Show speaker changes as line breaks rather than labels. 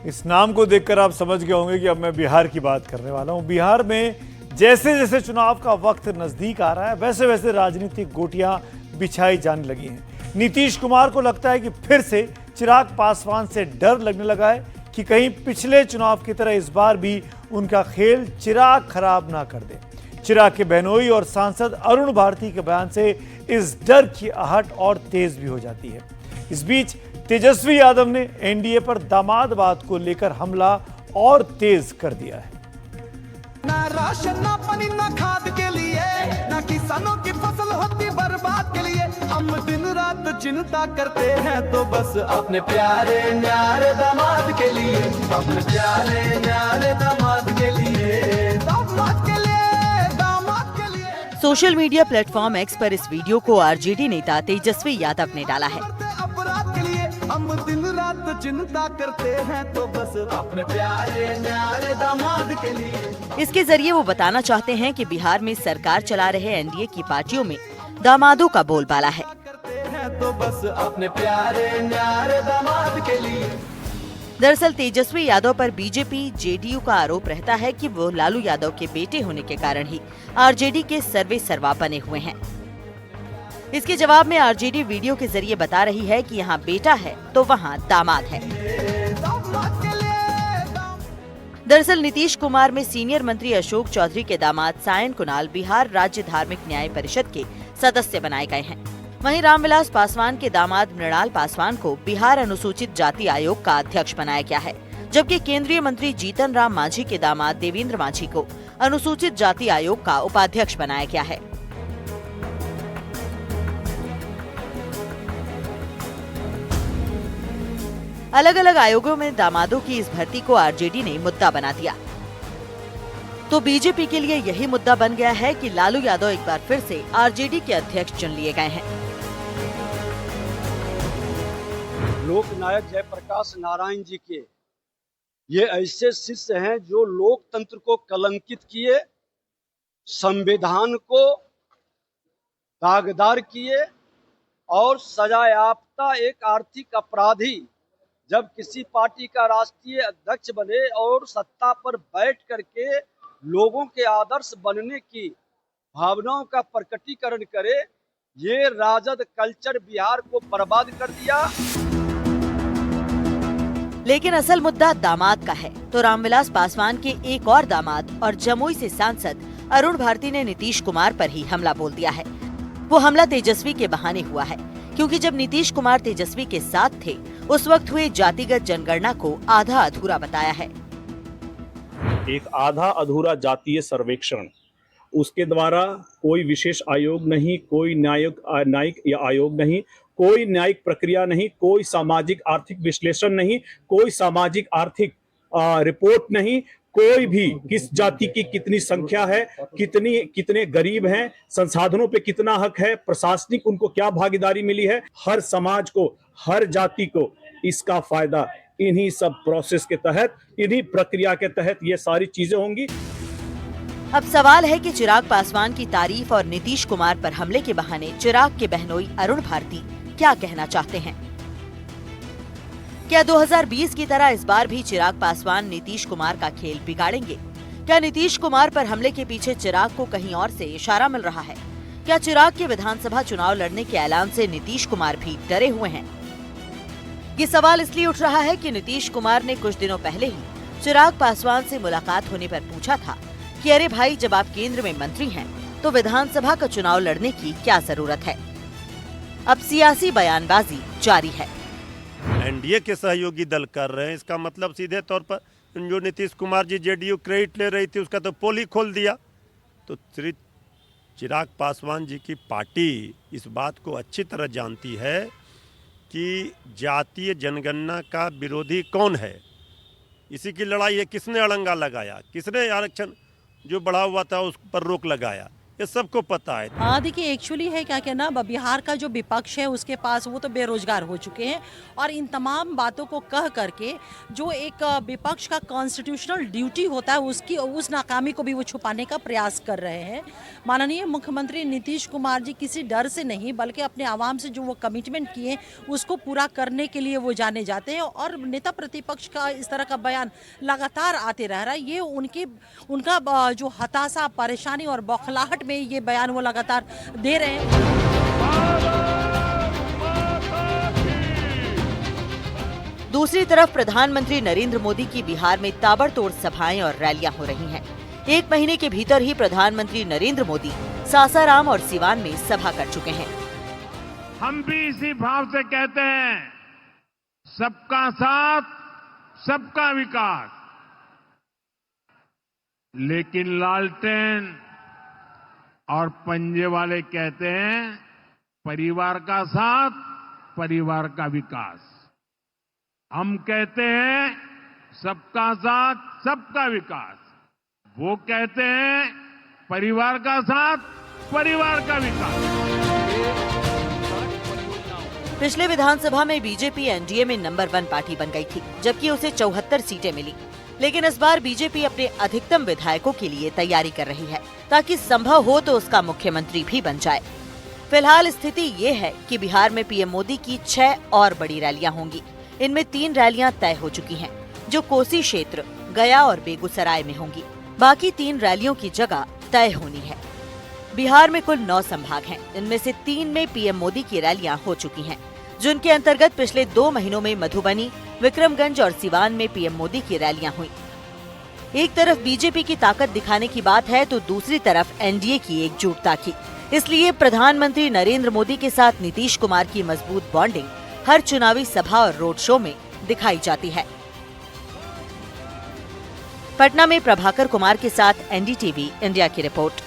इस नाम को देखकर आप समझ गए होंगे कि अब मैं बिहार की बात करने वाला हूं। बिहार में जैसे जैसे चुनाव का वक्त नजदीक आ रहा है, वैसे वैसे राजनीतिक गोटियां बिछाई जाने लगी हैं। नीतीश कुमार को लगता है कि फिर से चिराग पासवान से डर लगने लगा है कि कहीं पिछले चुनाव की तरह इस बार भी उनका खेल चिराग खराब ना कर दे। चिराग के बहनोई और सांसद अरुण भारती के बयान से इस डर की आहट और तेज भी हो जाती है। इस बीच तेजस्वी यादव ने एनडीए पर दामादवाद को लेकर हमला और तेज कर दिया है।
ना राशन ना पानी ना खाद के लिए, ना किसानों की फसल होती बर्बाद के लिए, हम दिन रात चिंता करते हैं तो बस अपने प्यारे न्यारे दामाद के लिए, अपने प्यारे न्यारे दामाद के लिए, दामाद के लिए, दामाद के लिए।
सोशल मीडिया प्लेटफॉर्म एक्स पर इस वीडियो को आरजेडी नेता तेजस्वी यादव ने डाला है।
अपराध के लिए हम दिन रात चिंता करते हैं तो बस अपने प्यारे न्यारे दामाद के लिए।
इसके जरिए वो बताना चाहते हैं कि बिहार में सरकार चला रहे एनडीए की पार्टियों में दामादों का बोलबाला है।
करते हैं तो बस अपने प्यारे न्यारे दामाद के लिए।
दरअसल तेजस्वी यादव पर बीजेपी जेडीयू का आरोप रहता है कि वो लालू यादव के बेटे होने के कारण ही आरजेडी के सर्वे सर्वा बने हुए हैं। इसके जवाब में आरजेडी वीडियो के जरिए बता रही है कि यहाँ बेटा है तो वहाँ दामाद है। दरअसल नीतीश कुमार में सीनियर मंत्री अशोक चौधरी के दामाद सायन कुणाल बिहार राज्य धार्मिक न्याय परिषद के सदस्य बनाए गए हैं। वहीं रामविलास पासवान के दामाद मृणाल पासवान को बिहार अनुसूचित जाति आयोग का अध्यक्ष बनाया गया है, जबकि केंद्रीय मंत्री जीतन राम मांझी के दामाद देवेंद्र मांझी को अनुसूचित जाति आयोग का उपाध्यक्ष बनाया गया है। अलग अलग आयोगों में दामादों की इस भर्ती को आरजेडी ने मुद्दा बना दिया, तो बीजेपी के लिए यही मुद्दा बन गया है कि लालू यादव एक बार फिर से आरजेडी के अध्यक्ष चुन लिए गए हैं।
लोकनायक जयप्रकाश नारायण जी के ये ऐसे शिष्य हैं जो लोकतंत्र को कलंकित किए, संविधान को दागदार किए और सजायाफ्ता एक आर्थिक अपराधी जब किसी पार्टी का राष्ट्रीय अध्यक्ष बने और सत्ता पर बैठ करके लोगों के आदर्श बनने की भावनाओं का प्रकटीकरण करे, ये राजद कल्चर बिहार को बर्बाद कर दिया।
लेकिन असल मुद्दा दामाद का है, तो रामविलास पासवान के एक और दामाद और जमुई से सांसद अरुण भारती ने नीतीश कुमार पर ही हमला बोल दिया है। वो हमला तेजस्वी के बहाने हुआ है, क्योंकि जब नीतीश कुमार तेजस्वी के साथ थे उस वक्त हुए जातिगत जनगणना को आधा अधूरा बताया है।
एक आधा अधूरा जातीय सर्वेक्षण, उसके द्वारा कोई विशेष आयोग नहीं, कोई न्यायिक या आयोग नहीं, कोई न्यायिक प्रक्रिया नहीं, कोई सामाजिक आर्थिक विश्लेषण नहीं, कोई सामाजिक आर्थिक रिपोर्ट नहीं, कोई भी किस जाति की कितनी संख्या है, कितने गरीब हैं, संसाधनों पे कितना हक है, प्रशासनिक उनको क्या भागीदारी मिली है, हर समाज को, हर जाति को इसका फायदा इन्हीं सब प्रोसेस के तहत, इन्हीं प्रक्रिया के तहत ये सारी चीजें होंगी।
अब सवाल है कि चिराग पासवान की तारीफ और नीतीश कुमार पर हमले के बहाने चिराग के बहनोई अरुण भारती क्या कहना चाहते हैं। क्या 2020 की तरह इस बार भी चिराग पासवान नीतीश कुमार का खेल बिगाड़ेंगे? क्या नीतीश कुमार पर हमले के पीछे चिराग को कहीं और से इशारा मिल रहा है? क्या चिराग के विधानसभा चुनाव लड़ने के ऐलान से नीतीश कुमार भी डरे हुए हैं? ये सवाल इसलिए उठ रहा है कि नीतीश कुमार ने कुछ दिनों पहले ही चिराग पासवान से मुलाकात होने पर पूछा था कि अरे भाई, जब आप केंद्र में मंत्री हैं तो विधानसभा का चुनाव लड़ने की क्या जरूरत है? अब सियासी बयानबाजी जारी है।
एनडीए के सहयोगी दल कर रहे हैं, इसका मतलब सीधे तौर पर जो नीतीश कुमार जी जेडीयू क्रेडिट ले रही थी उसका तो पोल ही खोल दिया। तो श्री चिराग पासवान जी की पार्टी इस बात को अच्छी तरह जानती है कि जातीय जनगणना का विरोधी कौन है। इसी की लड़ाई है, किसने अड़ंगा लगाया, किसने आरक्षण जो बढ़ा हुआ था उस पर रोक लगाया, ये सबको पता है।
हाँ देखिए, एक्चुअली है क्या कहना, बिहार का जो विपक्ष है उसके पास वो तो बेरोजगार हो चुके हैं और इन तमाम बातों को कह करके जो एक विपक्ष का कॉन्स्टिट्यूशनल ड्यूटी होता है उसकी उस नाकामी को भी वो छुपाने का प्रयास कर रहे हैं। माननीय मुख्यमंत्री नीतीश कुमार जी किसी डर से नहीं बल्कि अपने आवाम से जो वो कमिटमेंट किए उसको पूरा करने के लिए वो जाने जाते हैं और नेता प्रतिपक्ष का इस तरह का बयान लगातार आते रह रहा है। ये उनका जो हताशा, परेशानी और बौखलाहट में ये बयान वो लगातार दे रहे हैं।
दूसरी तरफ प्रधानमंत्री नरेंद्र मोदी की बिहार में ताबड़तोड़ सभाएं और रैलियां हो रही हैं। 1 महीने के भीतर ही प्रधानमंत्री नरेंद्र मोदी सासाराम और सिवान में सभा कर चुके हैं।
हम भी इसी भाव से कहते हैं, सबका साथ सबका विकास, लेकिन लालटेन और पंजे वाले कहते हैं परिवार का साथ परिवार का विकास। हम कहते हैं सबका साथ सबका विकास, वो कहते हैं परिवार का साथ परिवार का विकास।
पिछले विधानसभा में बीजेपी एनडीए में नंबर 1 पार्टी बन गई थी, जबकि उसे 74 सीटें मिली। लेकिन इस बार बीजेपी अपने अधिकतम विधायकों के लिए तैयारी कर रही है ताकि संभव हो तो उसका मुख्यमंत्री भी बन जाए। फिलहाल स्थिति ये है कि बिहार में पीएम मोदी की 6 और बड़ी रैलियां होंगी। इनमें 3 रैलियां तय हो चुकी हैं, जो कोसी क्षेत्र, गया और बेगूसराय में होंगी। बाकी 3 रैलियों की जगह तय होनी है। बिहार में कुल 9 संभाग हैं। इनमें से 3 में पीएम मोदी की रैलियां हो चुकी हैं, जिनके अंतर्गत पिछले 2 महीनों में मधुबनी, विक्रमगंज और सिवान में पीएम मोदी की रैलियां हुई। एक तरफ बीजेपी की ताकत दिखाने की बात है तो दूसरी तरफ एनडीए की एकजुटता की। इसलिए प्रधानमंत्री नरेंद्र मोदी के साथ नीतीश कुमार की मजबूत बॉन्डिंग हर चुनावी सभा और रोड शो में दिखाई जाती है। पटना में प्रभाकर कुमार के साथ एनडीटीवी इंडिया की रिपोर्ट।